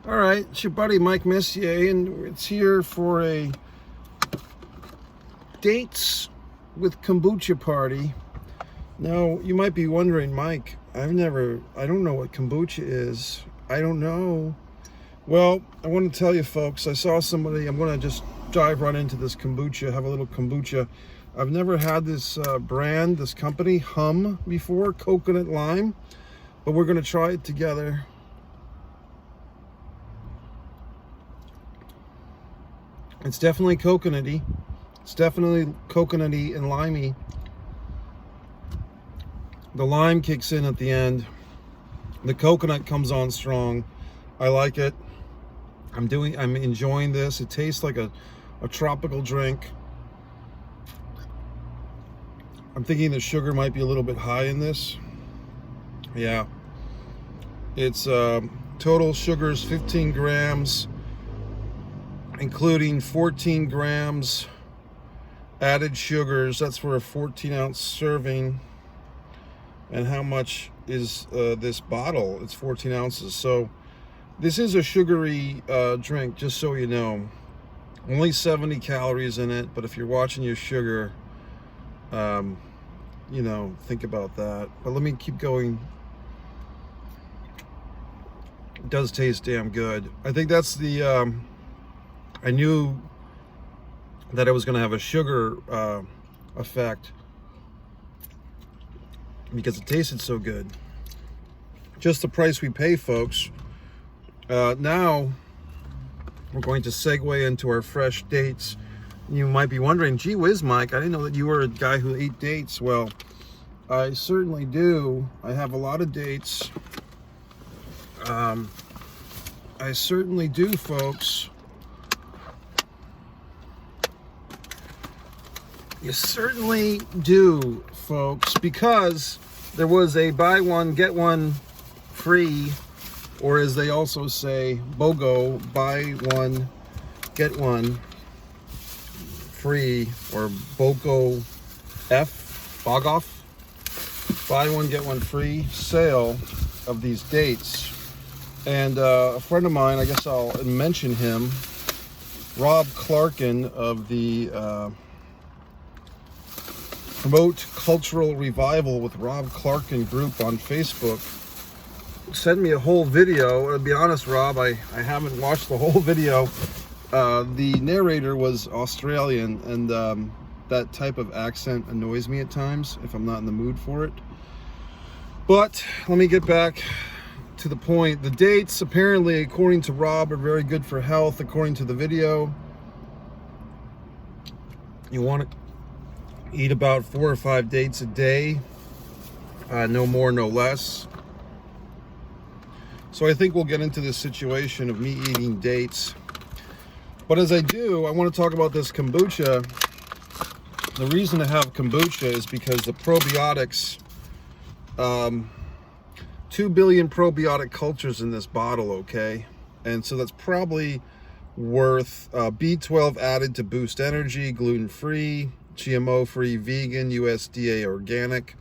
All right, it's your buddy Mike Messier, and it's here for a dates with kombucha party. Now, you might be wondering, Mike, I don't know what kombucha is. I don't know. Well, I want to tell you folks, I saw somebody, I'm going to just dive right into this kombucha, have a little kombucha. I've never had this brand, this company, HUMM, before, coconut lime, but we're going to try it together. It's definitely coconutty. It's definitely coconutty and limey. The lime kicks in at the end. The coconut comes on strong. I like it. I'm enjoying this. It tastes like a tropical drink. I'm thinking the sugar might be a little bit high in this. Yeah. It's total sugars 15 grams, including 14 grams added sugars. That's for a 14-ounce serving. And how much is this bottle? It's 14 ounces. So this is a sugary drink, just so you know. Only 70 calories in it, but if you're watching your sugar, you know, think about that. But let me keep going. It does taste damn good. I think that's the, I knew that it was going to have a sugar effect because it tasted so good. Just the price we pay, folks. Now we're going to segue into our fresh dates. You might be wondering, gee whiz, Mike, I didn't know that you were a guy who ate dates. Well, I certainly do. I have a lot of dates. I certainly do, folks. You certainly do, folks, because there was a buy one, get one free, or as they also say, BOGO, buy one, get one free, or BOGO F, BOGOF, buy one, get one free sale of these dates. And a friend of mine, I guess I'll mention him, Rob Clarkin of the Promote Cultural Revival with Rob Clarkin group on Facebook, sent me a whole video. To be honest, Rob, I haven't watched the whole video. The narrator was Australian, and that type of accent annoys me at times if I'm not in the mood for it. But let me get back to the point. The dates, apparently, according to Rob, are very good for health, according to the video. You want to eat about 4 or 5 dates a day, no more, no less. So I think we'll get into this situation of me eating dates. But as I do, I want to talk about this kombucha. The reason to have kombucha is because the probiotics, 2 billion probiotic cultures in this bottle, okay? And so that's probably worth B12 added to boost energy, gluten-free, GMO-free, vegan, USDA organic.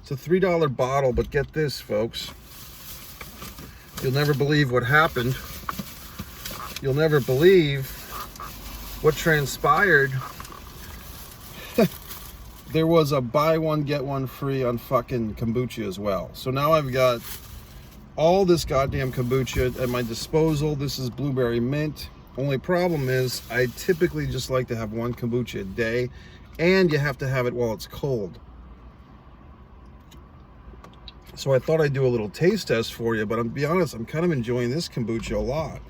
It's a $3 bottle, but get this, folks. You'll never believe what happened. You'll never believe what transpired. There was a buy one, get one free on fucking kombucha as well. So now I've got all this goddamn kombucha at my disposal. This is blueberry mint. Only problem is I typically just like to have one kombucha a day, and you have to have it while it's cold. So I thought I'd do a little taste test for you, but I'll be honest, I'm kind of enjoying this kombucha a lot.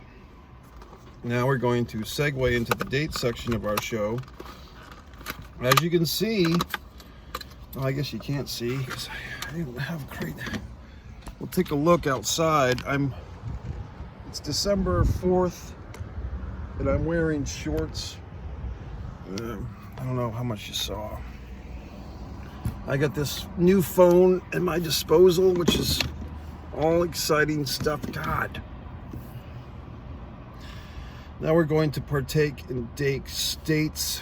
Now we're going to segue into the date section of our show. As you can see, well, I guess you can't see because I didn't have a crate. We'll take a look outside. It's December 4th, and I'm wearing shorts. I don't know how much you saw. I got this new phone at my disposal, which is all exciting stuff. God. Now we're going to partake in dates.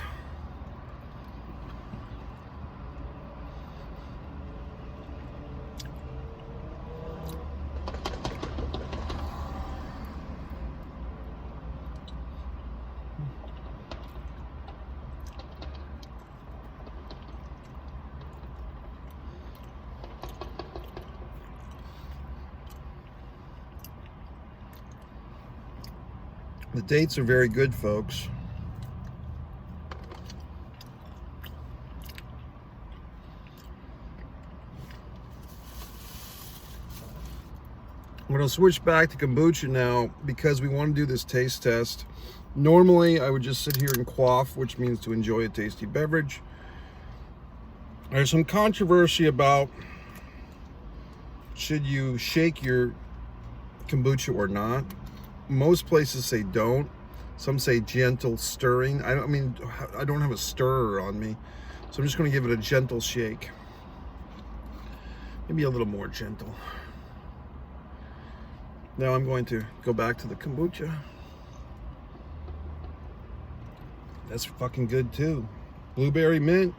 The dates are very good, folks. I'm going to switch back to kombucha now because we want to do this taste test. Normally, I would just sit here and quaff, which means to enjoy a tasty beverage. There's some controversy about should you shake your kombucha or not. Most places say don't. Some say gentle stirring. I don't have a stirrer on me, so I'm just going to give it a gentle shake. Maybe a little more gentle. Now I'm going to go back to the kombucha. That's fucking good too. Blueberry mint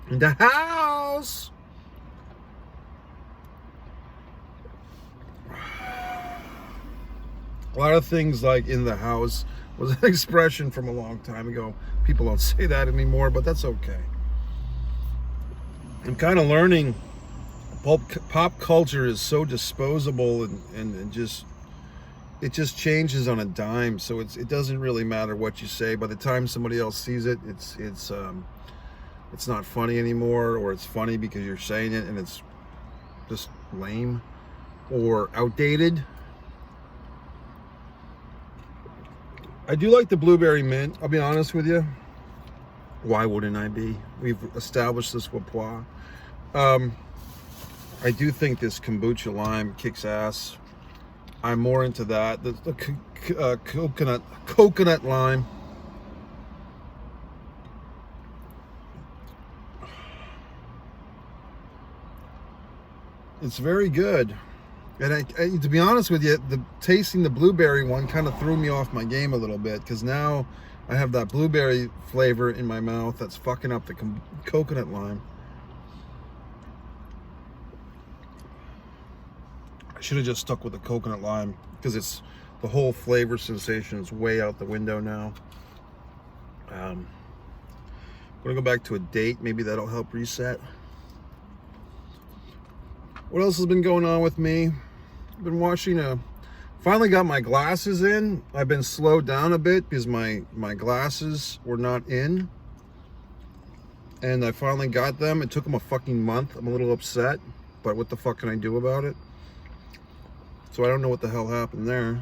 in the house. A lot of things like "in the house" was an expression from a long time ago. People don't say that anymore, but that's okay. I'm kind of learning pop culture is so disposable and it just changes on a dime. So it doesn't really matter what you say. By the time somebody else sees it, it's not funny anymore, or it's funny because you're saying it and it's just lame or outdated. I do like the blueberry mint. I'll be honest with you. Why wouldn't I be? We've established this rapport. I do think this kombucha lime kicks ass. I'm more into that. The coconut lime. It's very good. And to be honest with you, tasting the blueberry one kind of threw me off my game a little bit, because now I have that blueberry flavor in my mouth that's fucking up the coconut lime. I should have just stuck with the coconut lime, because it's the whole flavor sensation is way out the window now. I'm gonna go back to a date. Maybe that'll help reset. What else has been going on with me? I've been watching finally got my glasses in. I've been slowed down a bit because my glasses were not in, and I finally got them. It took them a fucking month. I'm a little upset, but what the fuck can I do about it? So I don't know what the hell happened there.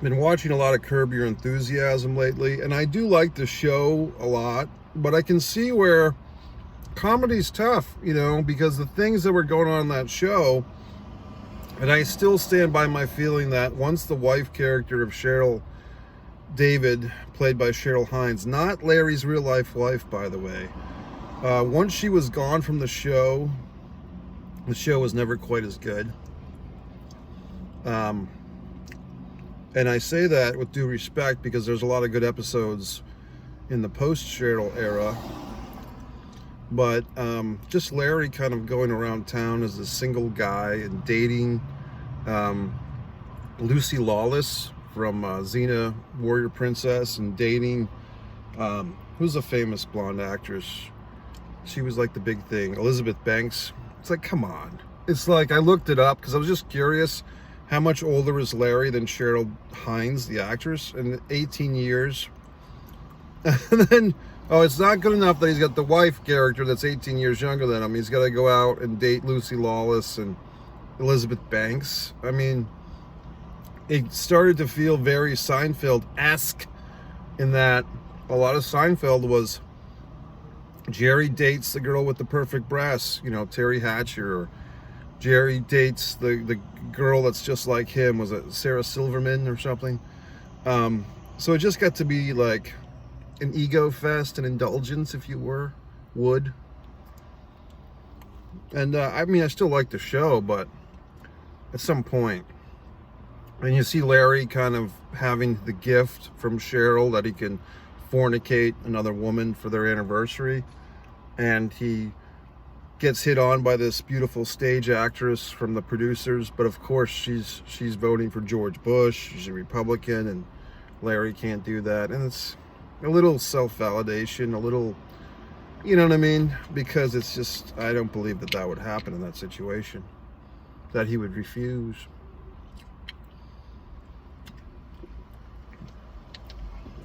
Been watching a lot of Curb Your Enthusiasm lately, and I do like the show a lot, but I can see where comedy's tough, you know, because the things that were going on in that show, and I still stand by my feeling that once the wife character of Cheryl David, played by Cheryl Hines, not Larry's real life wife, by the way, once she was gone from the show was never quite as good. And I say that with due respect because there's a lot of good episodes in the post-Cheryl era. But just Larry kind of going around town as a single guy and dating Lucy Lawless from Xena Warrior Princess, and dating who's a famous blonde actress? She was like the big thing, Elizabeth Banks. It's like, come on. It's like, I looked it up because I was just curious. How much older is Larry than Cheryl Hines, the actress? In 18 years. And then, oh, it's not good enough that he's got the wife character that's 18 years younger than him. He's got to go out and date Lucy Lawless and Elizabeth Banks. I mean, it started to feel very Seinfeld-esque in that a lot of Seinfeld was Jerry dates the girl with the perfect breasts, you know, Terry Hatcher, or Jerry dates the girl that's just like him. Was it Sarah Silverman or something? So it just got to be like an ego fest, an indulgence, if you would. And I mean, I still like the show, but at some point, and you see Larry kind of having the gift from Cheryl that he can fornicate another woman for their anniversary, and he gets hit on by this beautiful stage actress from the producers, but of course she's voting for George Bush. She's a Republican, and Larry can't do that, and it's a little self-validation, a little You know what I mean? Because it's just, I don't believe that that would happen in that situation. That he would refuse.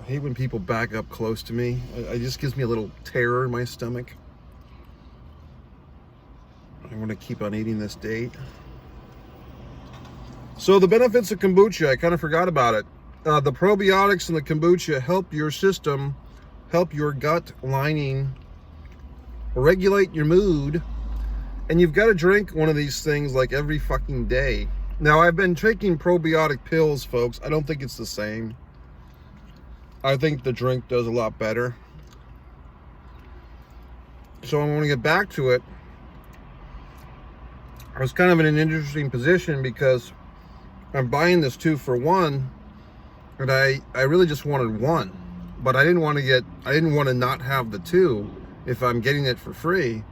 I hate when people back up close to me. It just gives me a little terror in my stomach. I want to keep on eating this date. So the benefits of kombucha, I kind of forgot about it. The probiotics in the kombucha help your system, help your gut lining, regulate your mood, and you've got to drink one of these things like every fucking day. Now, I've been taking probiotic pills, folks. I don't think it's the same. I think the drink does a lot better. So I'm going to get back to it. I was kind of in an interesting position because I'm buying this 2-for-1, and I really just wanted one, but I didn't want to not have the two if I'm getting it for free.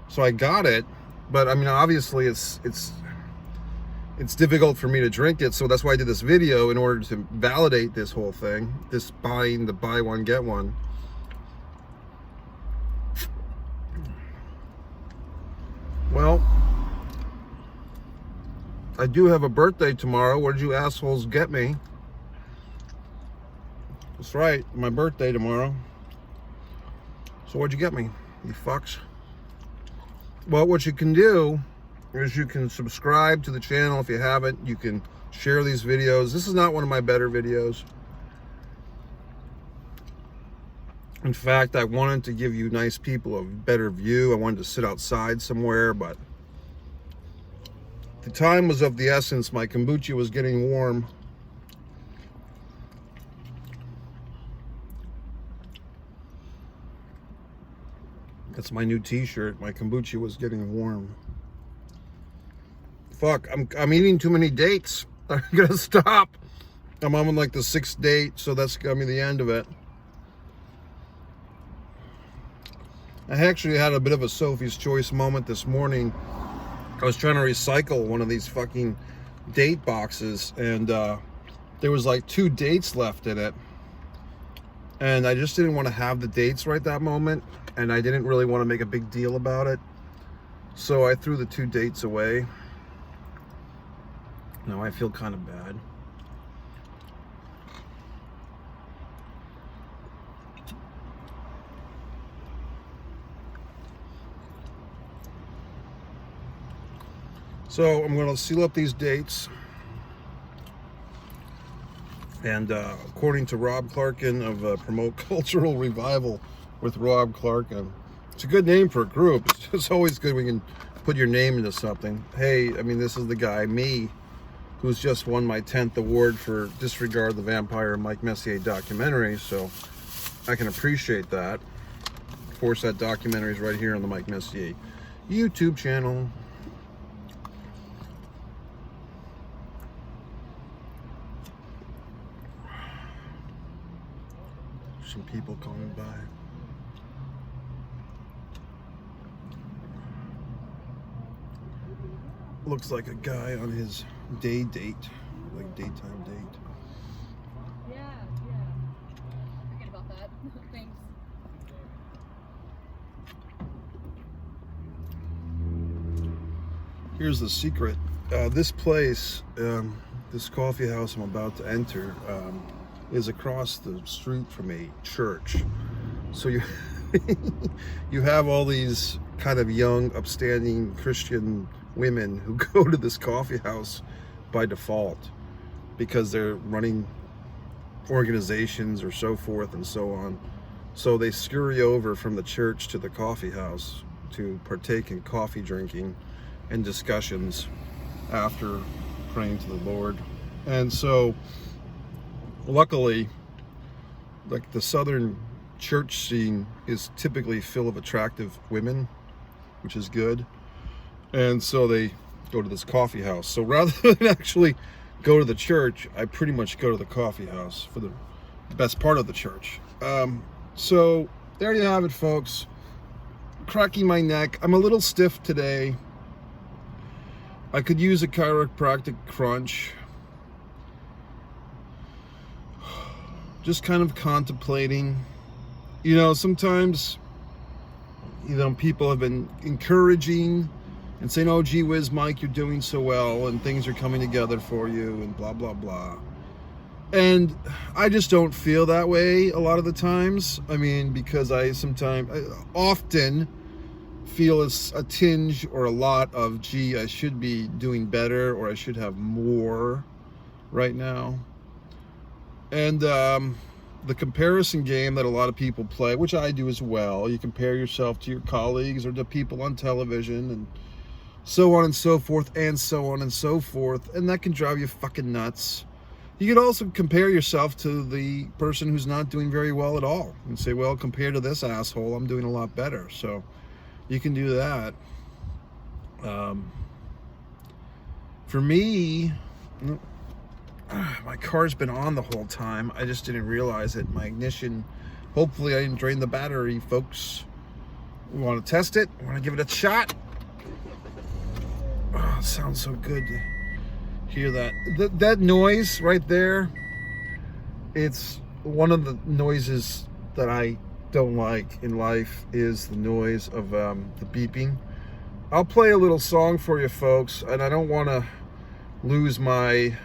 So I got it, but I mean, obviously it's difficult for me to drink it, so that's why I did this video, in order to validate this whole thing, this buying the buy one get one. Well, I do have a birthday tomorrow. What did you assholes get me? That's right, my birthday tomorrow. So what'd you get me, you fucks? Well, what you can do is you can subscribe to the channel if you haven't. You can share these videos. This is not one of my better videos. In fact, I wanted to give you nice people a better view. I wanted to sit outside somewhere, but the time was of the essence. My kombucha was getting warm. That's my new t-shirt. My kombucha was getting warm. Fuck, I'm eating too many dates. I'm gonna stop. I'm on like the 6th date, so that's gonna be the end of it. I actually had a bit of a Sophie's Choice moment this morning. I was trying to recycle one of these fucking date boxes, and there was like 2 dates left in it, and I just didn't want to have the dates right that moment, and I didn't really want to make a big deal about it, so I threw the 2 dates away. Now I feel kind of bad. So I'm going to seal up these dates, and according to Rob Clarkin of Promote Cultural Revival with Rob Clarkin, it's a good name for a group. It's always good when you can put your name into something. Hey, I mean, this is the guy, me, who's just won my 10th award for Disregard the Vampire Mike Messier documentary, so I can appreciate that. Of course, that documentary is right here on the Mike Messier YouTube channel. Some people coming by. Looks like a guy on his day date, like daytime date. Yeah. Forget about that. Thanks. Here's the secret. This place, this coffee house I'm about to enter, is across the street from a church. So you you have all these kind of young, upstanding Christian women who go to this coffee house by default because they're running organizations or so forth and so on. So they scurry over from the church to the coffee house to partake in coffee drinking and discussions after praying to the Lord. And so luckily, like, the southern church scene is typically full of attractive women, which is good. And so they go to this coffee house. So rather than actually go to the church, I pretty much go to the coffee house for the best part of the church. So there you have it, folks. Cracking my neck. I'm a little stiff today. I could use a chiropractic crunch. Just kind of contemplating. You know, sometimes You know, people have been encouraging and saying, oh, gee whiz, Mike, you're doing so well and things are coming together for you and blah, blah, blah. And I just don't feel that way a lot of the times. I mean, because I often feel a tinge or a lot of, gee, I should be doing better or I should have more right now. And the comparison game that a lot of people play, which I do as well, you compare yourself to your colleagues or to people on television and so on and so forth and so on and so forth, and that can drive you fucking nuts. You could also compare yourself to the person who's not doing very well at all and say, well, compared to this asshole, I'm doing a lot better. So you can do that. For me, my car's been on the whole time. I just didn't realize it. My ignition, hopefully I didn't drain the battery, folks. We want to test it. We want to give it a shot. Oh, it sounds so good to hear that. That noise right there, it's one of the noises that I don't like in life, is the noise of the beeping. I'll play a little song for you folks, and I don't want to lose my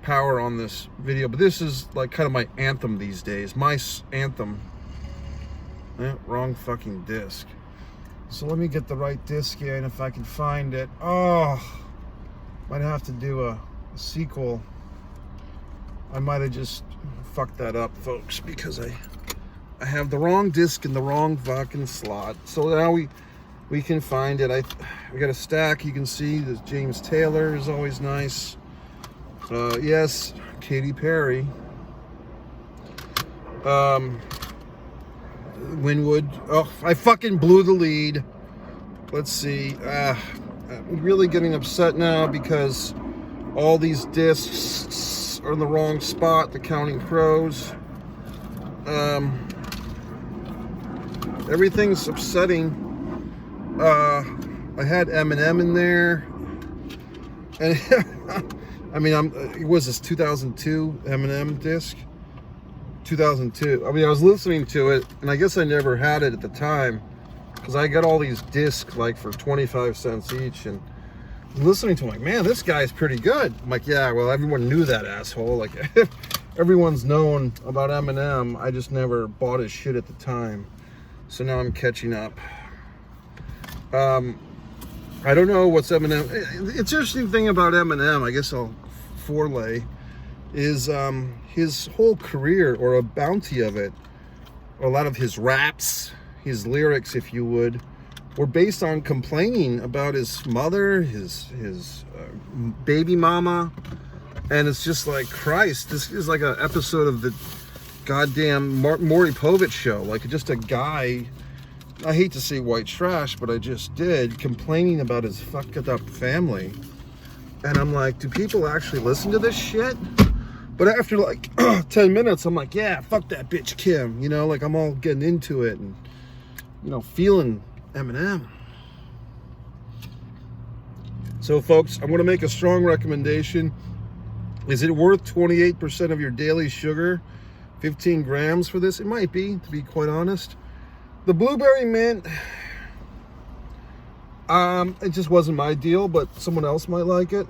power on this video, but this is like kind of my anthem these days. My anthem. Wrong fucking disc. So let me get the right disc in if I can find it. Oh, might have to do a sequel. I might have just fucked that up, folks, because I have the wrong disc in the wrong fucking slot. So now we can find it. We got a stack. You can see this James Taylor is always nice. Yes, Katy Perry. Winwood. Oh, I fucking blew the lead. Let's see. I'm really getting upset now because all these discs are in the wrong spot. The Counting Crows. Everything's upsetting. I had Eminem in there, and I mean, it was this 2002 Eminem disc. 2002. I mean, I was listening to it, and I guess I never had it at the time because I got all these discs like for 25 cents each, and listening to them, like, man, this guy's pretty good. I'm like, yeah, well, everyone knew that asshole. Like, everyone's known about Eminem. I just never bought his shit at the time, so now I'm catching up. I don't know what's Eminem. It's interesting thing about Eminem, I guess I'll forelay, is his whole career, or a bounty of it, or a lot of his raps, his lyrics, if you would, were based on complaining about his mother, his baby mama, and it's just like, Christ, this is like an episode of the goddamn Maury Povich show, like just a guy, I hate to say white trash, but I just did, complaining about his fucked up family. And I'm like, do people actually listen to this shit? But after like 10 minutes, I'm like, yeah, fuck that bitch Kim. You know, like I'm all getting into it and, you know, feeling Eminem. So folks, I'm going to make a strong recommendation. Is it worth 28% of your daily sugar? 15 grams for this? It might be, to be quite honest. The blueberry mint, it just wasn't my deal, but someone else might like it.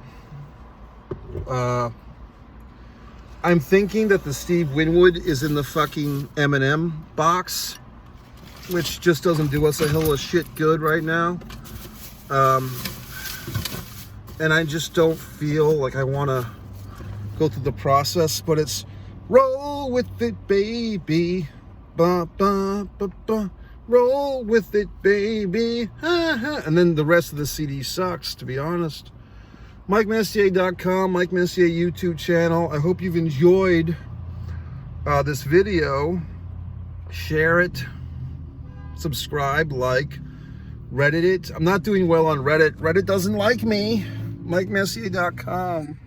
I'm thinking that the Steve Winwood is in the fucking M&M box, which just doesn't do us a hill of shit good right now. And I just don't feel like I want to go through the process, but it's roll with it, baby. Ba, ba, ba, ba. Roll with it, baby. Ha, ha. And then the rest of the CD sucks, to be honest. MikeMessier.com, Mike Messier YouTube channel. I hope you've enjoyed this video. Share it. Subscribe, like, Reddit it. I'm not doing well on Reddit. Reddit doesn't like me. MikeMessier.com.